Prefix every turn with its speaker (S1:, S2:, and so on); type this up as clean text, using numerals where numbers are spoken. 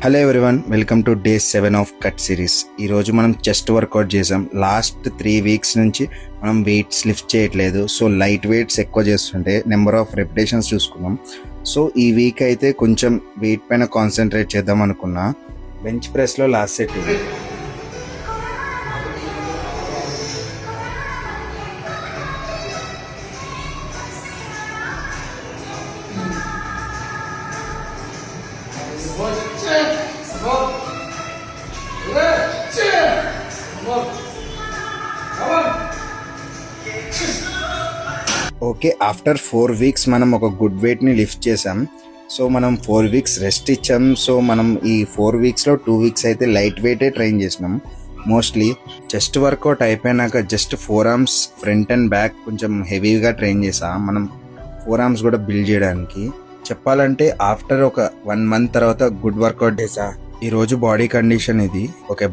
S1: Hello everyone, welcome to day 7 of cut series. ఈరోజు మనం chest workout చేసాం. Last 3 weeks నుంచి మనం వెయిట్స్ లిఫ్ట్ చేయట్లేదు. సో లైట్ వెయిట్స్ ఎక్కువ చేస్తుంటే నెంబర్ ఆఫ్ రెపిటేషన్స్ చూసుకున్నాం. సో ఈ వీక్ అయితే కొంచెం వెయిట్ పైన కాన్సన్ట్రేట్ చేద్దాం అనుకున్నా. బెంచ్ ప్రెస్లో లాస్ట్ సెట్ ఇది. ఓకే, ఆఫ్టర్ 4 వీక్స్ మనం ఒక గుడ్ వెయిట్ని లిఫ్ట్ చేసాం. సో మనం 4 వీక్స్ రెస్ట్ ఇచ్చాం. సో మనం ఈ 4 వీక్స్లో 2 వీక్స్ అయితే లైట్ వెయిటే ట్రైన్ చేసినాం. మోస్ట్లీ చెస్ట్ వర్కౌట్ అయిపోయినాక just 4 arms front and back కొంచెం హెవీగా ట్రైన్ చేసా. మనం 4 ఆర్మ్స్ కూడా బిల్డ్ చేయడానికి. చెప్పాలంటే ఆఫ్టర్ ఒక 1 మంత్ తర్వాత గుడ్ వర్కౌట్ చేసా. ఈరోజు బాడీ కండిషన్ ఇది. ఓకే.